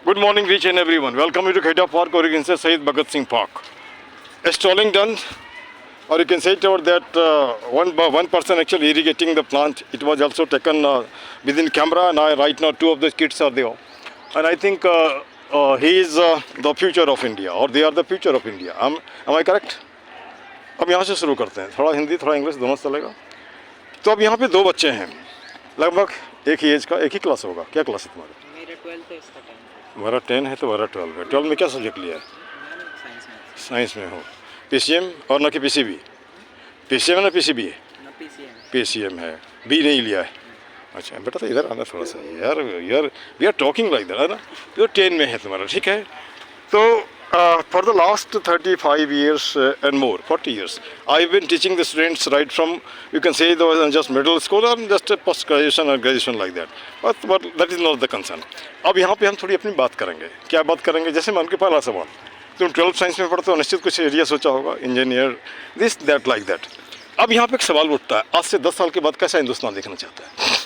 Good morning, each and everyone. Welcome you to Kheda Park, or you can say Syed Bhagat Singh Park. A strolling done, or you can say it over that one person actually irrigating the plant. It was also taken within camera, and right now two of the kids are there. And I think he is the future of India, or they are the future of India. Am I correct? अब यहाँ से शुरू करते हैं, थोड़ा हिंदी थोड़ा English दोनों चलेगा। तो अब यहाँ पे दो बच्चे हैं, लगभग एक ही एज का, एक ही क्लास होगा। क्या क्लास है तुम्हारा? मेरा 12 है, इसका 10 है। तुम्हारा 10 है, तुम्हारा 12 है। 12 में क्या सब्जेक्ट लिया है? साइंस में। साइंस में हो। पीसीएम और ना कि पीसीबी? पीसीएम है ना पीसीबी है? ना पीसीएम। पीसीएम है, बी नहीं लिया है। अच्छा बेटा, तो इधर आना थोड़ा सा यार, we are talking like that, है ना? तो 10 में है तुम्हारा, ठीक है। तो for the last 35 years and more, 40 years, I've been teaching the students right from, you can say, just middle school or just post graduation or graduation like that. But that is not the concern. अब यहाँ पे हम थोड़ी अपनी बात करेंगे। क्या बात करेंगे? जैसे मैं उनके पहला सवाल, तुम 12th साइंस में पढ़ते हो, निश्चित कुछ एरिया सोचा होगा, engineer, this that like that. अब यहाँ पे एक सवाल उठता है, आज से 10 साल के बाद कैसा हिंदुस्तान देखना चाहता है?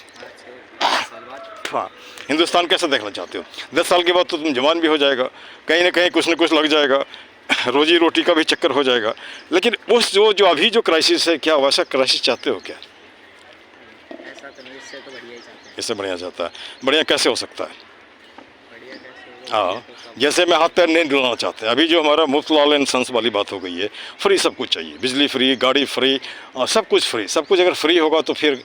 हाँ, हिंदुस्तान कैसा देखना चाहते हो? 10 साल के बाद तो तुम जवान भी हो जाएगा, कहीं ना कहीं कुछ न कुछ लग जाएगा, रोजी रोटी का भी चक्कर हो जाएगा। लेकिन उस जो अभी जो क्राइसिस है, क्या वैसा क्राइसिस चाहते हो क्या? ऐसा तो नहीं, इससे तो बढ़िया ही चाहते हैं। इससे बढ़िया चाहता है। बढ़िया कैसे हो सकता है? बढ़िया कैसे? हाँ, जैसे मैं हाथ पैर नहीं डुलाना चाहते, अभी जो हमारा मुफ्त लाल एंड सन्स वाली बात हो गई है, फ्री सब कुछ चाहिए, बिजली फ्री, गाड़ी फ्री, सब कुछ फ्री। सब कुछ अगर फ्री होगा तो फिर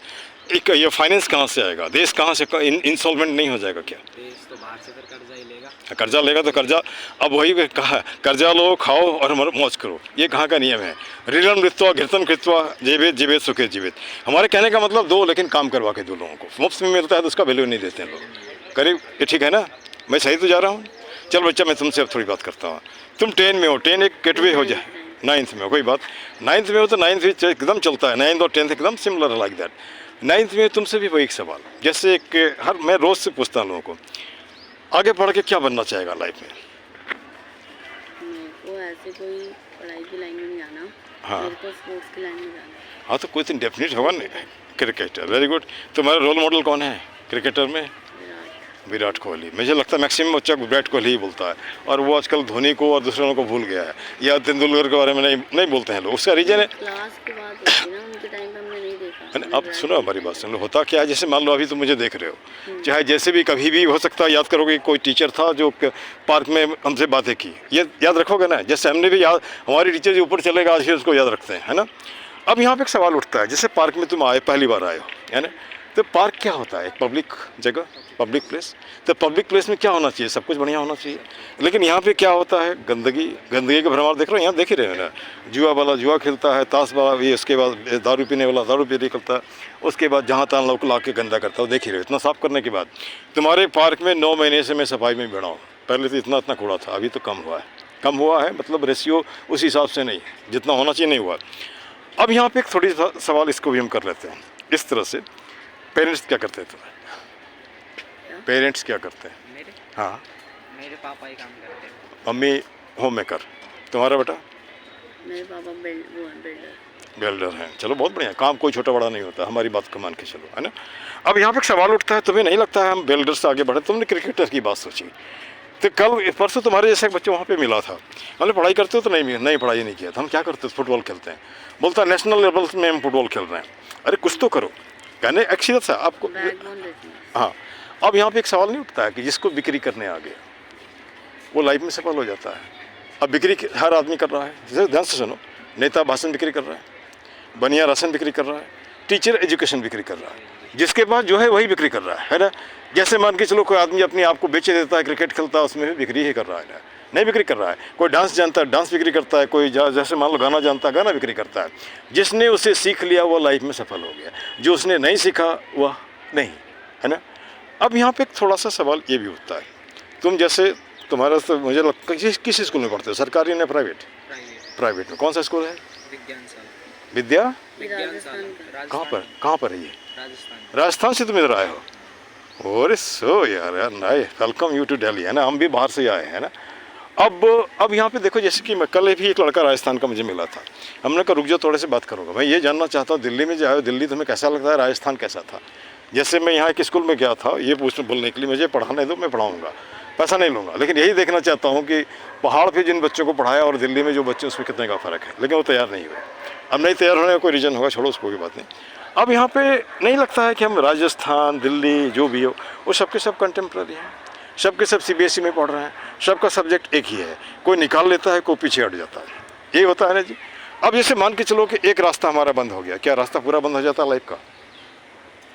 एक ये फाइनेंस कहाँ से आएगा? देश कहाँ से इंसॉल्वेंट नहीं हो जाएगा क्या? देश तो बाहर से फिर कर्जा ही लेगा। कर्जा लेगा तो कर्जा, अब वही कहा, कर्जा लो, खाओ और मौज करो, ये कहाँ का नियम है? ऋणं कृत्वा घृतं कृत्वा जीवेत जीवेत सुखे जीवेत। हमारे कहने का मतलब दो, लेकिन काम करवा के दो लोगों को। मुफ्त में मिलता है तो उसका वैल्यू नहीं देते हैं लोग। करीब ये ठीक है ना? मैं सही तो जा रहा हूँ? चल बच्चा, मैं तुमसे अब थोड़ी बात करता हूँ। तुम 10 में हो, 10 एक गेटवे हो जाए, 9th में हो, कोई बात। 9th में हो तो 9th भी एकदम चलता है, 9th और 10th एकदम सिमिलर लाइक दैट। 9th में तुमसे भी वही एक सवाल, जैसे कि मैं रोज़ से पूछता हूँ लोगों को, आगे पढ़ के क्या बनना चाहेगा लाइफ में? मेरे को ऐसे कोई पढ़ाई की लाइन में नहीं जाना। हाँ। मेरे को स्पोर्ट्स की लाइन में जाना है। हाँ, तो कोई तो डेफिनेट होगा नहीं। Cricketer, very good. तुम्हारा रोल मॉडल कौन है क्रिकेटर में? विराट कोहली। मुझे लगता है मैक्सिमम बच्चा विराट कोहली ही बोलता है, और वो आजकल धोनी को और दूसरे को भूल गया है, या तेंदुलकर के बारे में नहीं बोलते हैं लोग। उसका रीजन है क्लास के बाद होती ना, उनके टाइम पे हमने नहीं देखा। अब सुनो हमारी बात सुन लो, होता क्या है, जैसे मान लो अभी तुम मुझे देख रहे हो, चाहे जैसे भी कभी भी हो सकता है, याद करोगे कोई टीचर था जो पार्क में हमसे बातें की, ये याद रखोगे ना? जैसे हमने भी याद, हमारी टीचर जो ऊपर चलेगा आज उसको याद रखते हैं, है ना? अब यहाँ पे एक सवाल उठता है, जैसे पार्क में तुम आए, पहली बार आए हो, है ना? तो पार्क क्या होता है? एक पब्लिक जगह, पब्लिक प्लेस। तो पब्लिक प्लेस में क्या होना चाहिए? सब कुछ बढ़िया होना चाहिए। लेकिन यहाँ पे क्या होता है? गंदगी का भरमार देख रहे हो, यहाँ देख ही रहे हो ना? जुआ वाला जुआ खेलता है, ताश वाला ये, उसके बाद दारू पीने वाला दारू पी करता है, उसके बाद जहाँ तहाँ लोग ला के गंदा करता है, देख ही रहे हो। इतना साफ़ करने के बाद तुम्हारे पार्क में 9 महीने से मैं सफाई में बैठा हूँ। पहले तो इतना कूड़ा था, अभी तो कम हुआ है, मतलब रेशियो उस हिसाब से नहीं, जितना होना चाहिए नहीं हुआ। अब यहाँ पे एक थोड़ी सा सवाल इसको भी हम कर लेते हैं इस तरह से, पेरेंट्स क्या करते हैं तुम्हें? पेरेंट्स क्या करते हैं? मेरे हाँ, मेरे पापा ही काम करते हैं। मम्मी होम मेकर, तुम्हारा बेटा? मेरे पापा बिल्डर। बिल्डर हैं। चलो बहुत बढ़िया, काम कोई छोटा बड़ा नहीं होता, हमारी बात को मान के चलो, है ना? अब यहाँ पे एक सवाल उठता है, तुम्हें नहीं लगता है हम बिल्डर से आगे बढ़े? तुमने क्रिकेटर की बात सोची, तो कल परसों तुम्हारे जैसे एक बच्चे वहाँ पे मिला था, मतलब पढ़ाई करते हो? तो नहीं पढ़ाई नहीं किया था। हम क्या करते थे? फुटबॉल खेलते हैं। बोलता है नेशनल लेवल में हम फुटबॉल खेल रहे हैं। अरे कुछ तो करो, कहने एक्सीडेंट है आपको। हाँ, अब यहाँ पे एक सवाल नहीं उठता है कि जिसको बिक्री करने आ गया वो लाइफ में सफल हो जाता है? अब बिक्री हर आदमी कर रहा है, जैसे ध्यान से सुनो, नेता भाषण बिक्री कर रहा है, बनिया राशन बिक्री कर रहा है, टीचर एजुकेशन बिक्री कर रहा है, जिसके पास जो है वही बिक्री कर रहा है ना? जैसे मान के चलो कोई आदमी अपने आप को बेचे देता है, क्रिकेट खेलता है, उसमें भी बिक्री ही कर रहा है ना? नहीं बिक्री कर रहा है। कोई डांस जानता है, डांस बिक्री करता है। कोई जैसे मान लो गाना जानता है, गाना बिक्री करता है। जिसने उसे सीख लिया वो लाइफ में सफल हो गया, जो उसने नहीं सीखा वह नहीं, है ना? अब यहाँ पे थोड़ा सा सवाल ये भी उठता है, तुम जैसे तुम्हारा तो मुझे लगता है किस स्कूल में पढ़ते हो, सरकारी या प्राइवेट? प्राइवेट में। कौन सा स्कूल है? विद्या कहाँ पर है ये? राजस्थान से तुम इधर आए हो? और सो यार नाइ, वेलकम यू टू दिल्ली, है ना? हम भी बाहर से आए हैं ना। अब यहाँ पे देखो, जैसे कि मैं कल भी एक लड़का राजस्थान का मुझे मिला था, हमने कहा रुक जाओ थोड़े से बात करूँगा, मैं ये जानना चाहता हूँ दिल्ली में जो आए, दिल्ली तुम्हें कैसा लगता है, राजस्थान कैसा था? जैसे मैं यहाँ एक स्कूल में गया था, ये बोलने के लिए मुझे पढ़ाने दो मैं पढ़ाऊँगा, पैसा नहीं लूँगा, लेकिन यही देखना चाहता हूँ कि पहाड़ पे जिन बच्चों को पढ़ाया और दिल्ली में जो बच्चे उसमें कितने का फ़र्क है, लेकिन वो तैयार नहीं हुए। अब नहीं तैयार होने का कोई रीज़न होगा, छोड़ो उसको, कोई बात नहीं। अब यहाँ पे नहीं लगता है कि हम राजस्थान, दिल्ली जो भी हो वो सबके सब कंटेम्प्रेरी हैं, सबके सब CBSE में पढ़ रहे हैं, सबका सब्जेक्ट एक ही है, कोई निकाल लेता है, कोई पीछे हट जाता है, यही होता है ना जी। अब जैसे मान के चलो कि एक रास्ता हमारा बंद हो गया, क्या रास्ता पूरा बंद हो जाता है लाइफ का?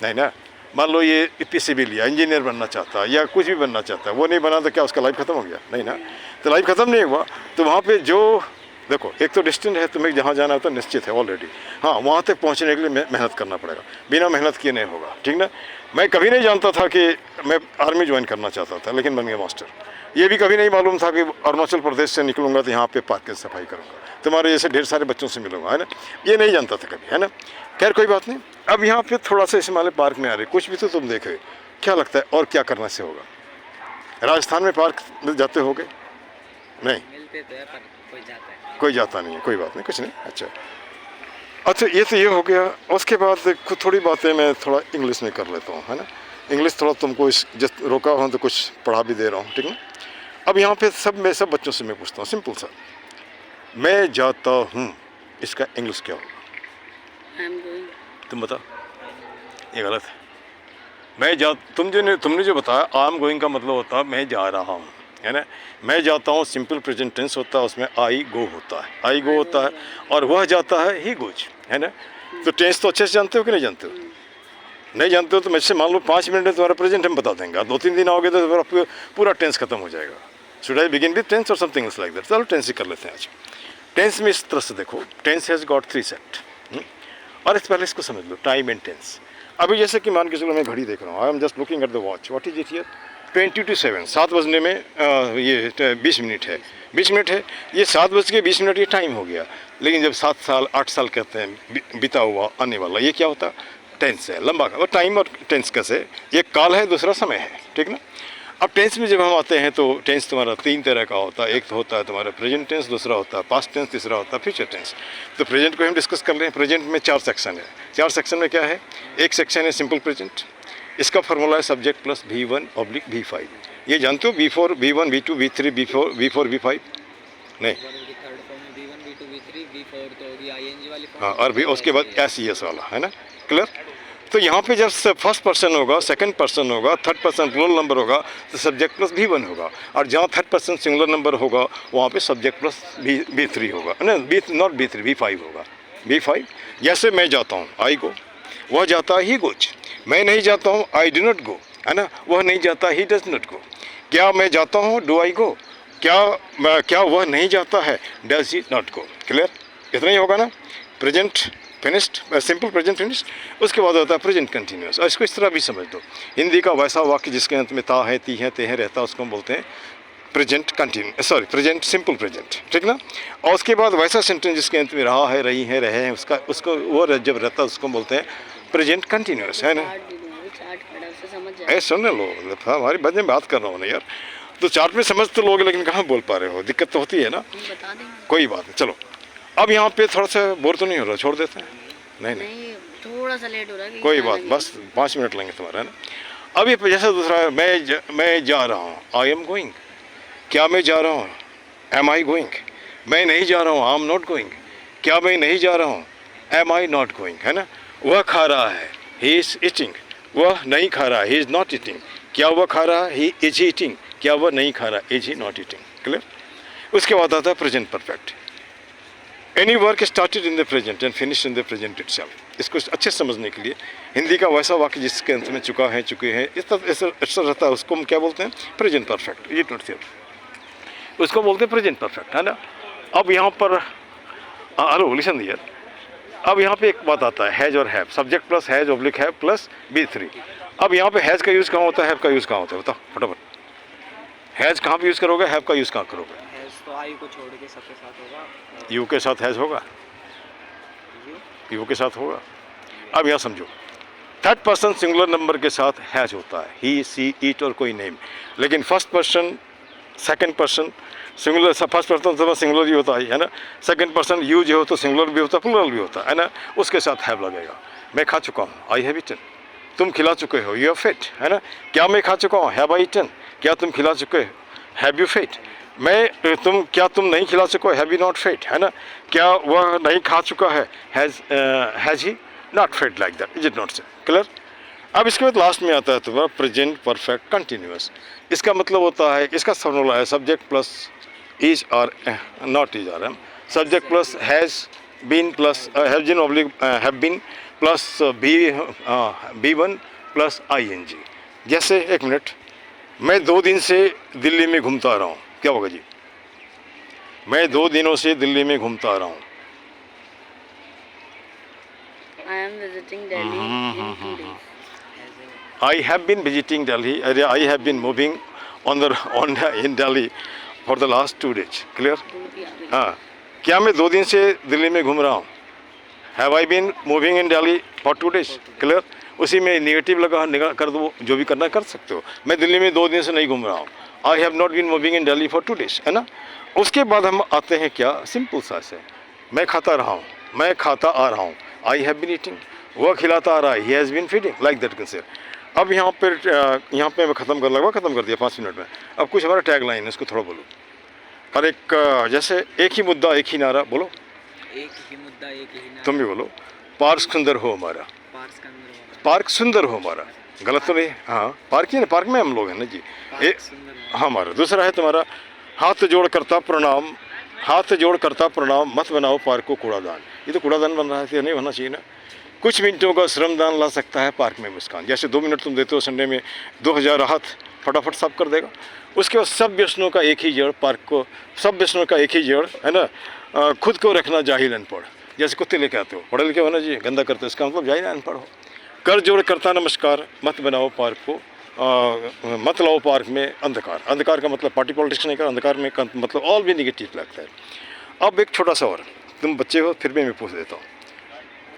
नहीं ना। मान लो ये PCB लिया, इंजीनियर बनना चाहता है या कुछ भी बनना चाहता है, वो नहीं बना तो क्या उसका लाइफ खत्म हो गया? नहीं ना। तो लाइफ खत्म नहीं हुआ, तो वहाँ पे जो देखो, एक तो डिस्टेंस है, तुम्हें जहाँ जाना होता है निश्चित है ऑलरेडी, हाँ वहाँ तक पहुँचने के लिए मेहनत करना पड़ेगा, बिना मेहनत किए नहीं होगा, ठीक ना। मैं कभी नहीं जानता था कि मैं आर्मी ज्वाइन करना चाहता था, लेकिन बन गया मास्टर। ये भी कभी नहीं मालूम था कि अरुणाचल प्रदेश से निकलूंगा तो यहाँ पे पार्क की सफाई करूँगा, तुम्हारे जैसे ढेर सारे बच्चों से मिलूंगा, है ना। ये नहीं जानता था कभी, है ना। खैर कोई बात नहीं। अब यहाँ पे थोड़ा सा इस्माइल पार्क में आ रहे, कुछ भी तो तुम देखे, क्या लगता है और क्या करने से होगा? राजस्थान में पार्क में जाते होगे? नहीं, मिलते तो है पर कोई जाता है। कोई जाता नहीं है, कोई बात नहीं, कुछ नहीं। अच्छा ये तो ये हो गया। उसके बाद कुछ थोड़ी बातें मैं थोड़ा इंग्लिश में कर लेता हूँ, है ना। इंग्लिश थोड़ा तुमको जिस रोका हूँ तो कुछ पढ़ा भी दे रहा हूँ, ठीक ना। अब यहाँ पे मैं सब बच्चों से मैं पूछता हूँ, सिंपल सा, मैं जाता हूँ, इसका इंग्लिश क्या होगा? I am going. तुम बताओ। ये गलत है। तुमने जो बताया आई एम गोइंग का मतलब होता है मैं जा रहा हूँ, है ना। मैं जाता हूँ सिंपल प्रेजेंट टेंस होता है, उसमें आई गो होता है, आई गो होता है, और वह जाता है ही गोज, है ना। तो टेंस तो अच्छे से जानते हो कि नहीं जानते हो? नहीं जानते हो तो मुझसे मान लो 5 मिनट में तुम्हारा प्रेजेंट हम बता देंगे, 2-3 दिन आओगे तो तुम्हारा पूरा टेंस खत्म हो जाएगा। Should I begin with tense और समथिंग इज लाइक दैट? चलो टेंस ही कर लेते हैं आज। टेंस में इस तरह से देखो, टेंस हैज़ गॉट 3 सेट, और इस पहले इसको समझ लो, टाइम एंड टेंस। अभी जैसे कि मान के चलो मैं घड़ी देख रहा हूँ, I am just looking at the watch, what is it here? 20 to 7, 7 बजने में ये 20 मिनट है, 20 मिनट है, ये 7:20 ये टाइम हो गया। लेकिन जब 7 साल 8 साल कहते हैं बीता हुआ आने वाला, ये क्या होता है? टेंस है, लंबा। और टाइम और टेंस कैसे, एक काल है, दूसरा समय है, ठीक ना। अब टेंस में जब हम आते हैं तो टेंस तुम्हारा 3 तरह का होता है। एक तो होता है तुम्हारा प्रेजेंट टेंस, दूसरा होता है पास्ट टेंस, तीसरा होता है फ्यूचर टेंस। तो प्रेजेंट को हम डिस्कस कर रहे हैं। प्रेजेंट में 4 सेक्शन है। 4 सेक्शन में क्या है? एक सेक्शन है सिंपल प्रेजेंट, इसका फॉर्मूला है सब्जेक्ट प्लस V1/V5। ये जानते हो? V4 V1 V2 V3 V4 V5 नहीं, थर्ड फॉर्म में V1 V2 V3 V4 तो होगी ING वाली फॉर्म। हाँ, और भी उसके बाद SES वाला, है ना। क्लियर? तो यहाँ पे जब फर्स्ट पर्सन होगा, सेकंड पर्सन होगा, थर्ड पर्सन प्लूरल नंबर होगा तो सब्जेक्ट प्लस V1 होगा, और जहाँ थर्ड पर्सन सिंगुलर नंबर होगा वहाँ पे सब्जेक्ट प्लस V3 होगा, ना, नॉट V3 V5 होगा, V5। जैसे मैं जाता हूँ आई गो, वह जाता है ही गोज। मैं नहीं जाता हूँ आई डू नॉट गो, है ना। वह नहीं जाता ही डज नॉट गो। क्या मैं जाता हूँ डू आई गो, क्या वह नहीं जाता है does he not go. Clear? इतना ही होगा ना। Present finished, simple present finished. उसके बाद होता है प्रेजेंट कंटिन्यूस। और इसको इस तरह भी समझ दो, हिंदी का वैसा वाक्य जिसके अंत में ता है, ती है, ते है रहता है, उसको हम बोलते हैं present continue, sorry present simple present, ठीक ना। और उसके बाद वैसा सेंटेंस जिसके अंत में रहा है, रही है, रहे हैं, उसको वो जब रहता है उसको बोलते हैं प्रेजेंट कंटिन्यूस, है ना। चार्ट पढ़ा, उससे समझ जाए। सुन लो, हमारी बात में बात कर रहा हूँ ना यार। तो चार्ट में समझ तो लोगे, लेकिन कहाँ बोल पा रहे हो, दिक्कत तो होती है ना। बता देंगे। कोई बात नहीं, चलो अब यहाँ पे थोड़ा सा बोर तो नहीं हो रहा, छोड़ देते हैं? नहीं, थोड़ा सा लेट हो रहा है। कोई बात, बस 5 मिनट लेंगे तुम्हारा, है ना। अब ये जैसा दूसरा है, मैं जा रहा हूँ, आई एम गोइंग। क्या मैं जा रहा हूँ? Am I going. मैं नहीं जा रहा हूँ, आई एम नॉट गोइंग। क्या मैं नहीं जा रहा हूँ? एम आई नॉट गोइंग, है ना। वह खा रहा है, ही इज़ ईटिंग। वह नहीं खा रहा है, ही इज़ नॉट ईटिंग। क्या वह खा रहा है? He is eating. क्या वह नहीं खा रहा है? Is he not eating. Clear? उसके बाद आता है present perfect. Any work started in the present and finished in the present itself. इसको अच्छे से समझने के लिए हिंदी का वैसा वाक्य जिसके अंत में चुका है, चुके हैं, इस तरह ऐसा रहता है, उसको हम क्या बोलते हैं? Present perfect. ये नोट से उसको बोलते हैं प्रेजेंट परफेक्ट, है ना। अब यहाँ पर हेलो लिसन हियर, अब यहाँ पे एक बात आता है, हैज और have, subject plus has oblique have plus V3। अब यहाँ पे हैज का यूज़ कहाँ होता है, हैव का यूज़ कहाँ होता है? बताओ फटाफट। हैज कहाँ पे यूज़ करोगे, हैव का यूज़ कहाँ करोगे? हैज तो आई को छोड़ के सबके साथ होगा। यू के साथ हैज होगा, यू के साथ होगा। अब यहाँ समझो, थर्ड पर्सन सिंगुलर नंबर के साथ हैज होता है, ही, सी, इट और कोई नेम। लेकिन first person, second person singular, first person तो सिंगुलर ही होता है ना। सेकंड पर्सन यू जो हो तो सिंगुलर भी होता है, प्लूरल भी होता है ना। उसके साथ हैव लगेगा। मैं खा चुका हूँ, आई हैव ईटन। तुम खिला चुके हो, यू आर फिट, है ना। क्या मैं खा चुका हूँ? Have I eaten. क्या तुम खिला चुके हो? Have you fed? क्या तुम नहीं खिला चुके? Have you not fed? है ना? क्या वह नहीं खा चुका है? Has he not fed? Like that, is it not so clear? अब इसके बाद लास्ट में आता है तुम्हारा प्रेजेंट परफेक्ट कंटिन्यूअस। इसका मतलब होता है, इसका फॉर्मूला है सब्जेक्ट प्लस इज और नॉट इज और am, subject plus has been plus have been oblique have been plus V one plus ING। जैसे एक मिनट, मैं 2 दिन से दिल्ली में घूमता रहा हूँ, क्या होगा जी? मैं 2 दिनों से दिल्ली में घूमता रहा हूँ। I am visiting Delhi in 2 days. I have been visiting Delhi. I have been moving in Delhi for the last 2 days. Clear? दूर भी आ गई। हाँ, क्या मैं 2 दिन से दिल्ली में घूम रहा हूँ? Have I been moving in Delhi for 2 days? Clear? उसी में नेगेटिव लगा कर दो, जो भी करना कर सकते हो। मैं दिल्ली में 2 दिन से नहीं घूम रहा हूँ। I have not been moving in Delhi for 2 days, है ना? उसके बाद हम आते हैं क्या, सिंपल सा से, मैं खाता रहा हूँ, मैं खाता आ रहा हूँ, I have been eating, वह खिलाता आ रहा है, he has been feeding, like that can say। अब यहाँ पे मैं लगभग ख़त्म कर दिया 5 मिनट में। अब कुछ हमारा टैग लाइन है, इसको थोड़ा बोलो। और एक जैसे एक ही मुद्दा एक ही नारा, बोलो। एक ही मुद्दा एक ही नारा, तुम भी बोलो। पार्क सुंदर हो हमारा, पार्क का अंदर होगा, पार्क सुंदर हो हमारा। गलत तो नहीं? हाँ, पार्क ही ना, पार्क में हम लोग हैं ना जी। पार्क सुंदर होगा। हाँ, हमारा दूसरा है तुम्हारा, हाथ जोड़ करता प्रणाम, हाथ जोड़ करता प्रणाम, मत बनाओ पार्क को कूड़ादान। ये तो कूड़ादान बन रहा है, तो नहीं होना चाहिए ना। कुछ मिनटों का श्रमदान ला सकता है पार्क में मुस्कान। जैसे 2 मिनट तुम देते हो संडे में, 2000 हाथ फटाफट साफ कर देगा। उसके बाद सब व्यसनों का एक ही जड़, पार्क को सब व्यसनों का एक ही जड़ है ना, खुद को रखना जाहिल अनपढ़। जैसे कुत्ते लेके आते हो, पढ़े लिखे हो ना जी, गंदा करते हो, इसका मतलब जाहिल अनपढ़ हो। कर जोड़ करता नमस्कार, मत बनाओ पार्क को मत लाओ पार्क में अंधकार। अंधकार का मतलब पार्टी पॉलिटिक्स नहीं कर, अंधकार में मतलब ऑल भी निगेटिव लगता है। अब एक छोटा सा और, तुम बच्चे हो फिर भी मैं पूछ देता हूँ,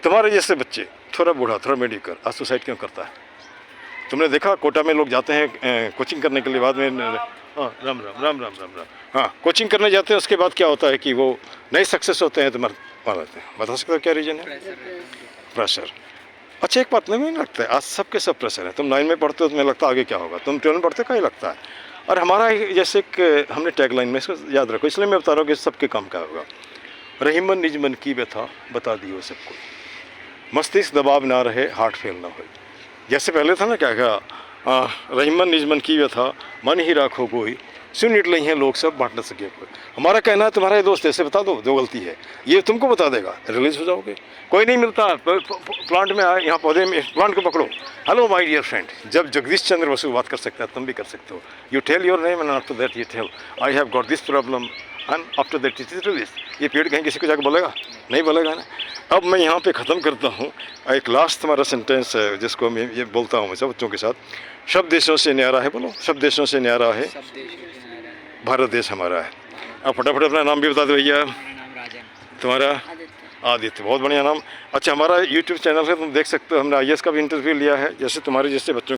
तुम्हारे जैसे बच्चे, थोड़ा बूढ़ा थोड़ा मेडिकल, आज सुसाइड क्यों करता है? तुमने देखा कोटा में लोग जाते हैं कोचिंग करने के लिए, बाद में हाँ राम राम राम राम राम राम, हाँ कोचिंग करने जाते हैं, उसके बाद क्या होता है कि वो नहीं सक्सेस होते हैं, तो मर जाते हैं। बता सकते हो क्या रीज़न है? प्रेशर। अच्छा, एक बात नहीं लगता है, आज सबके सब प्रेशर है। तुम 9 में पढ़ते हो, तुम्हें लगता है आगे क्या होगा, तुम 12 में पढ़ते हो क्या लगता है। और हमारा जैसे एक हमने टैग लाइन में, इसको याद रखो, इसलिए मैं बता रहा हूँ कि सबके काम क्या होगा। रहीमन निज मन की व्यथा बता दियो सबको, मस्तिष्क दबाव ना रहे, हार्ट फेल ना हो। जैसे पहले था ना, क्या रहीमन निज मन की व्यथा मन ही राखो कोई, सुन इट नहीं है लोग सब बांट न सके कोई। हमारा कहना है तुम्हारे दोस्त ऐसे बता दो जो गलती है, ये तुमको बता देगा, रिलीज हो जाओगे। कोई नहीं मिलता प्लांट में आए, यहाँ पौधे में, प्लांट को पकड़ो, हेलो माय डियर फ्रेंड। जब जगदीश चंद्र बसु बात कर सकता है, तुम भी कर सकते हो। You tell your name and after that you tell I have got this problem and after that it is release. ये पेड़ कहीं किसी को जाकर बोलेगा? नहीं बोलेगा ना। अब मैं यहाँ पे ख़त्म करता हूँ। एक लास्ट तुम्हारा सेंटेंस है जिसको मैं ये बोलता हूँ सब बच्चों के साथ, सब देशों से न्यारा है, बोलो, सब देशों से न्यारा है सब देश के किनारे है। भारत देश हमारा है। अब फटाफट अपना नाम भी बता दो भैया। मेरा नाम राजन। तुम्हारा आदित्य। आदित्य, बहुत बढ़िया नाम। अच्छा, हमारा यूट्यूब चैनल है, तुम देख सकते हो, हमने IAS का भी इंटरव्यू लिया है। जैसे तुम्हारे जैसे बच्चों